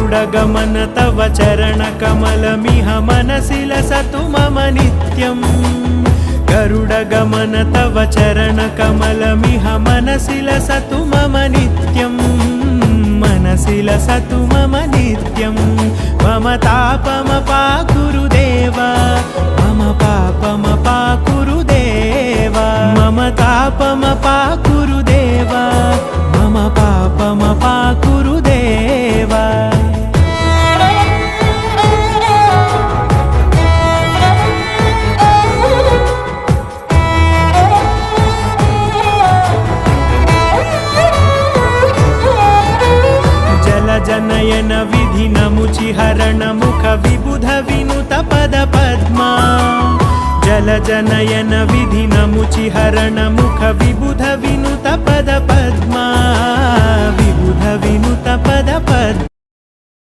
गरुडगमन तव चरणकमलमिह मनसि लसतु मम नित्यम् गरुडगमन तव चरणकमलमिह मनसि लसतु मम नित्यम् मनसि लसतु मम नित्यम् मम तापमपाकुरु देव मम पापमपाकुरु देव मम तापमपाकुरु देव मम पापमपाकुरु देव जनयन विधिनमुचिहरण मुख विबुध विनुत पद पद्मा जल जनयन विधिनमुचिहरण मुख विबुध विनुत पद पद्मा विबुध विनुत पद पद्मा